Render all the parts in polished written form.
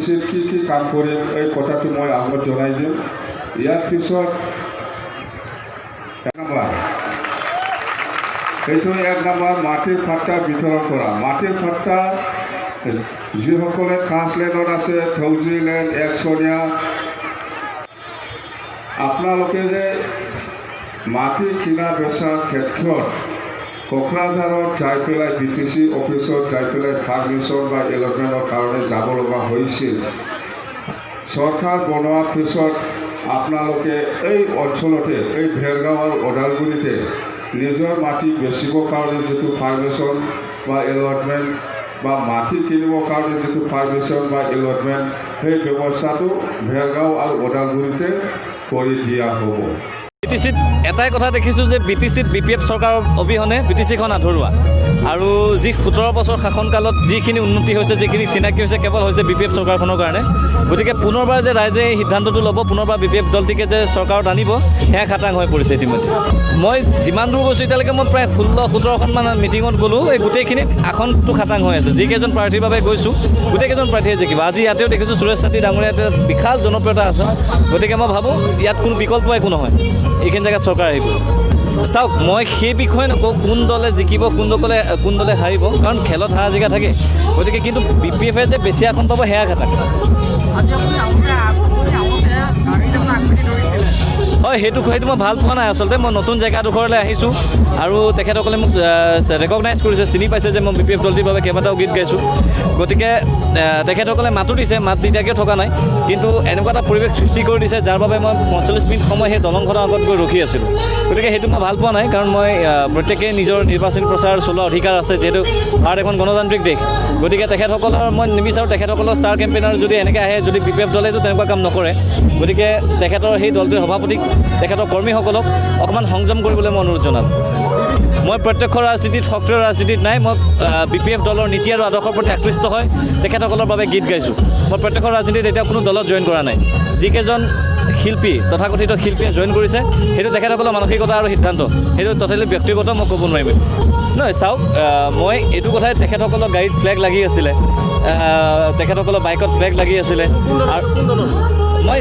বিটিচিত কি কাম কৰিম এই কথাটো মই আগত জনাই দিম। ইয়াৰ পিছত এইটো 1 নম্বৰ মাটিৰ পাট্টা বিতৰণ কৰা। মাটিৰ পাট্টা যিসকলে কাছলেণ্ডত আছে, থৌজিলেণ্ড, একচনীয়া, আপোনালোকে যে মাটি কিনা বেচাৰ ক্ষেত্ৰত কোকৰাঝাৰত যাই পেলাই BTC অফিচত যাই পেলাই পাৰ্মিশ্যন বা এলটমেণ্টৰ কাৰণে যাব লগা হৈছিল। চৰকাৰ বনোৱাৰ পিছত আপোনালোকে এই অঞ্চলতে, এই ভেৰগাঁও আৰু ওদালগুৰিতে নিজৰ মাটি বেচিবৰ কাৰণে যিটো পাৰ্মিশ্যন বা এলটমেণ্ট বা মাটি কিনিবৰ কাৰণে যিটো পাৰ্মিশ্যন বা এলটমেণ্ট, সেই ব্যৱস্থাটো ভেৰগাঁও আৰু ওদালগুৰিতে কৰি দিয়া হ'ব। BTCত এটাই কথা দেখিছোঁ যে BTCত BPF চৰকাৰৰ অবিহনে BTCখন আধৰুৱা, আৰু যি 17 বছৰ শাসনকালত যিখিনি উন্নতি হৈছে, যিখিনি চিনাকি হৈছে, কেৱল হৈছে BPF চৰকাৰখনৰ কাৰণে। গতিকে পুনৰবাৰ যে ৰাইজে এই সিদ্ধান্তটো ল'ব, পুনৰবাৰ BPF দলটিকে যে চৰকাৰত আনিব, সেয়া খাটাং হৈ পৰিছে ইতিমধ্যে। মই যিমান দূৰ গৈছোঁ এতিয়ালৈকে, মই প্ৰায় 16-17খন মিটিঙত গ'লোঁ। এই গোটেইখিনিত আসনটো খাটাং হৈ আছে। যিকেইজন প্ৰাৰ্থীৰ বাবে গৈছোঁ, গোটেইকেইজন প্ৰাৰ্থীয়ে জিকিব। আজি ইয়াতেও দেখিছোঁ সুৰেশ চাতি ডাঙৰীয়া এটা বিশাল জনপ্ৰিয়তা আছে। গতিকে মই ভাবোঁ ইয়াত কোনো বিকল্প একো নহয়, এইখিনি জেগাত চৰকাৰ আহিব। চাওক, মই সেই বিষয়ে নকওঁ কোন দলে জিকিব, কোন দলে হাৰিব, কাৰণ খেলত হাৰা জিকা থাকে। গতিকে কিন্তু BPF যে বেছি আসন পাব সেয়া খাটাং। হয়, সেইটো মই ভাল পোৱা নাই। আচলতে মই নতুন জেগাডোখৰলৈ আহিছোঁ আৰু তেখেতসকলে মোক ৰেকগনাইজ কৰিছে, চিনি পাইছে যে মই BPF দলটিৰ বাবে কেইবাটাও গীত গাইছোঁ। গতিকে তেখেতসকলে মাতো দিছে, মাত নিদিয়াকৈ থকা নাই, কিন্তু এনেকুৱা এটা পৰিৱেশ সৃষ্টি কৰি দিছে যাৰ বাবে মই 45 মিনিট সময় সেই দলংখনৰ আগত গৈ ৰখি আছিলোঁ। গতিকে সেইটো মই ভাল পোৱা নাই, কাৰণ মই প্ৰত্যেকেই নিজৰ নিৰ্বাচনী প্ৰচাৰ চলোৱাৰ অধিকাৰ আছে, যিহেতু ভাৰত এখন গণতান্ত্ৰিক দেশ। গতিকে তেখেতসকলৰ মই নিবিচাৰোঁ তেখেতসকলৰ ষ্টাৰ কেম্পেইনাৰ যদি এনেকৈ আহে, যদি BPF দলেতো তেনেকুৱা কাম নকৰে। গতিকে তেখেতৰ সেই দলটোৰ সভাপতিক, তেখেতৰ কৰ্মীসকলক অকণমান সংযম কৰিবলৈ মই অনুৰোধ জনাম। মই প্ৰত্যক্ষ ৰাজনীতিত, সক্ৰিয় ৰাজনীতিত নাই। মই BPF দলৰ নীতি আৰু আদৰ্শৰ প্ৰতি আকৃষ্ট হয় তেখেতসকলৰ বাবে গীত গাইছোঁ। মই প্ৰত্যক্ষ ৰাজনীতিত এতিয়া কোনো দলত জইন কৰা নাই। যিকেইজন শিল্পী, তথাকথিত শিল্পীয়ে জইন কৰিছে, সেইটো তেখেতসকলৰ মানসিকতা আৰু সিদ্ধান্ত, সেইটো ট'টেলি ব্যক্তিগত, মই ক'ব নোৱাৰিম। নহয়, চাওক, মই এইটো কথাই, তেখেতসকলৰ গাড়ীত ফ্লেগ লাগি আছিলে, তেখেতসকলৰ বাইকত ফ্লেগ লাগি আছিলে। আৰু মই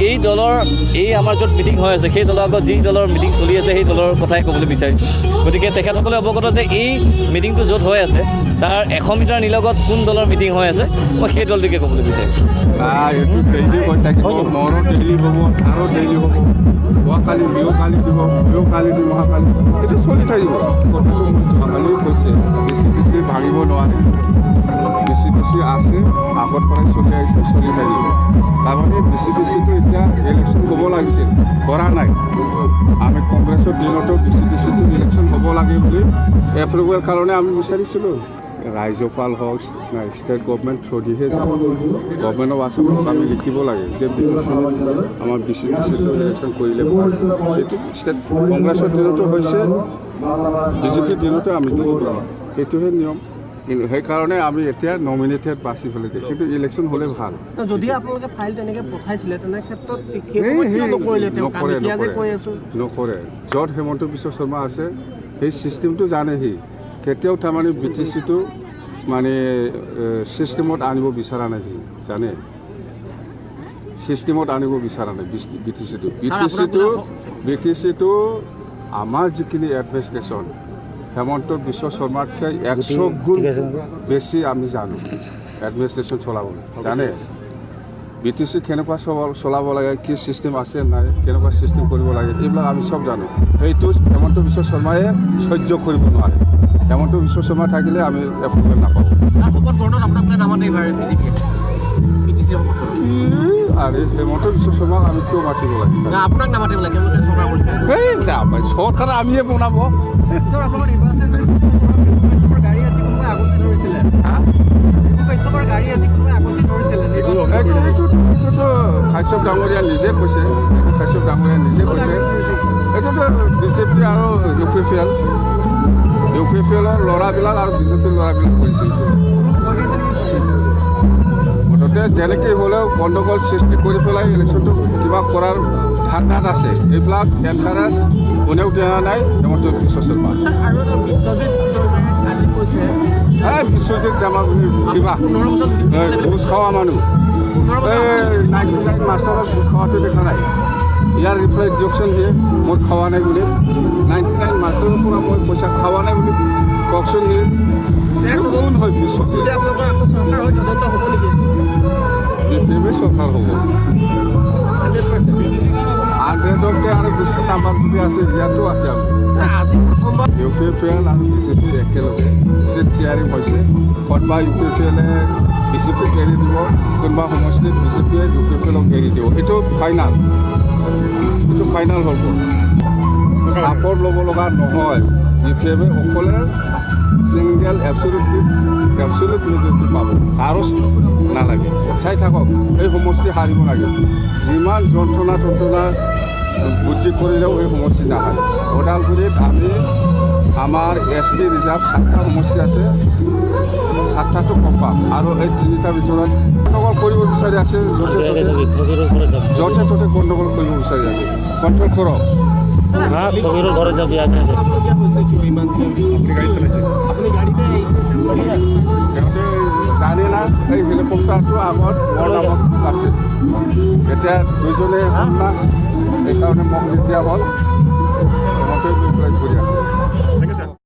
এই দলৰ, এই আমাৰ য'ত মিটিং হৈ আছে, সেই দলৰ আগত যি দলৰ মিটিং চলি আছে, সেই দলৰ কথাই ক'বলৈ বিচাৰিছোঁ। গতিকে তেখেতসকলে অৱগত যে এই মিটিংটো য'ত হৈ আছে তাৰ 100 মিটাৰ নিলগত কোন দলৰ মিটিং হৈ আছে, মই সেই দলটিকে ক'বলৈ বিচাৰিছোঁ। এইটো ডেইলি হৈ থাকিব, মৰো ডেইলি হ'ব, আৰু ডেইলি হ'ব, যোৱাকালি বিহুকালি দিব, বিহুকালি দিব, অহাকালি, এইটো চলি থাকিব। কথাটো মই যোৱাকালি কৈছে, বেছি ভাঙিব নোৱাৰে, বেছি আছে, আগত পৰাই চলি আহিছে, চলি থাকিব। তাৰমানে বেছিটো এতিয়া ইলেকশ্যন হ'ব লাগিছিল, কৰা নাই। আমি কংগ্ৰেছৰ দিনতো বেছিটো ইলেকশ্যন হ'ব লাগে বুলি এপ্ৰুভেল কাৰণে আমি বিচাৰিছিলোঁ। ৰাজ্যপাল হওক, ষ্টেট গভৰ্ণমেণ্ট থ্ৰুদিহে যাব। গভৰ্ণমেণ্ট অফ আছামক আমি লিখিব লাগে যে BTC আমাৰ BTCটো ইলেকশ্যন কৰিলে ভাল। এইটো ষ্টেট কংগ্ৰেছৰ দিনতো হৈছে, BJPৰ দিনতো আমি দিছোঁ, সেইটোহে নিয়ম। কিন্তু সেইকাৰণে আমি এতিয়া নমিনেটেড বাছি পেলাই দিওঁ, কিন্তু ইলেকশ্যন হ'লে ভাল। যদি আপোনালোকে ফাইল তেনেকৈ পঠাইছিলে, তেনে ক্ষেত্ৰত নকৰে। য'ত হেমন্ত বিশ্ব শৰ্মা আছে, সেই ছিষ্টেমটো জানে সি। কেতিয়াও তাৰমানে BTCটো মানে ছিষ্টেমত আনিব বিচৰা নাই, সি জানে ছিষ্টেমত আনিব বিচৰা নাই BTCটো আমাৰ যিখিনি এডমিনিষ্ট্ৰেশ্যন, হেমন্ত বিশ্ব শৰ্মাতকৈ 100 গুণ বেছি আমি জানো এডমিনিষ্ট্ৰেশ্যন চলাবলৈ, জানে BTC কেনেকুৱা চলাব লাগে, কি ছিষ্টেম আছে নাই, কেনেকুৱা ছিষ্টেম কৰিব লাগে, এইবিলাক আমি চব জানো। সেইটো হেমন্ত বিশ্ব শৰ্মাই সহ্য কৰিব নোৱাৰে। হেমন্ত বিশ্ব শৰ্মা থাকিলে আমি এপ্ৰুভেল নাপাওঁ। আৰু হেমন্ত বিশ্ব শৰ্মাক আমি কিয় মাতিব লাগে? চৰকাৰ আমিয়ে বনাব। এইটোতো কাশ্যপ ডাঙৰীয়া নিজে কৈছে, এইটোতো BJP আৰু UPFL ল'ৰাবিলাক আৰু BJPৰ ল'ৰাবিলাক কৰিছে। এইটো সিহঁতে যেনেকৈ হ'লেও গণ্ডগোল সৃষ্টি কৰি পেলাই ইলেকশ্যনটো কিবা কৰাৰ ধান্দাত আছে। এইবিলাক এনকাৰেজ কোনেও দিয়া নাই হিমন্ত বিশ্ব শৰ্মা। আৰু এটা বিশ্বজিৎ দৈমাৰীয়ে আজি কৈছে বিশ্বজিৎ আমাৰ কিবা 15 বছৰ ঘোষ খোৱা মানুহ। 15 বছৰ এই 99 মাষ্টৰৰ ঘোষ খোৱাটো দেখা নাই। ইয়াৰ ৰিপ্লাই দিয়কচোন সি মই খোৱা নাই বুলি। 99 মাষ্টৰৰ পৰা মই পইচা খোৱা নাই বুলি কওকচোন সি। কোন হয় বিশ্বজিৎ? যদি আপোনালোকৰ আকৌ চৰকাৰ হৈ তদন্ত হ'ব নেকি? বিজেপি চৰকাৰ হ'ব। 100%। 100তকৈ আৰু বেছি নাম্বাৰ যদি আছে ইয়াতো আছে আমি। আজি প্ৰথমবাৰ ইউ পি পি এল আৰু বিজেপি একেলগে চিট শ্বেয়াৰিং হৈছে। ক'ৰবা ইউ পি পি এলে বিজেপিক এৰি দিব, কোনোবা সমষ্টিত বিজেপিয়ে ইউ পি পি এলক এৰি দিব। এইটো ফাইনাল হ'ব। চাপৰ্ট ল'ব লগা নহয়। ইউ পি এফে অকলে ছিংগেল এবচলিউট মেজৰিটি পাব, কাৰো নালাগে। চাই থাকক, এই সমষ্টি হাৰিব লাগে। যিমান যন্ত্ৰণা বুদ্ধি কৰিলেও এই সমষ্টি নাহাৰে। ওদালগুৰিত আমি আমাৰ এছ টি ৰিজাৰ্ভ 7টা সমষ্টি আছে, 7টাটো কম পাম। আৰু এই 3টাৰ ভিতৰত গণ্ডগোল কৰিব বিচাৰি আছে, য'তে ত'তে গণ্ডগোল কৰিব বিচাৰি আছে। কণ্ট্ৰল কৰক। ঘৰে যাবি আপোনালোকে হৈছে কিয় ইমান আপুনি গাড়ী চলাইছে? আপুনি গাড়ীতে আহিছে সিহঁতে জানে না, এই হেলিকপ্টাৰটো আগত মোৰ নামত আছিল। এতিয়া দুইজনে হ'ল না, সেইকাৰণে মোক নিদিয়া হ'ল। সিহঁতে লৈ পেলাই ঘূৰি আছে।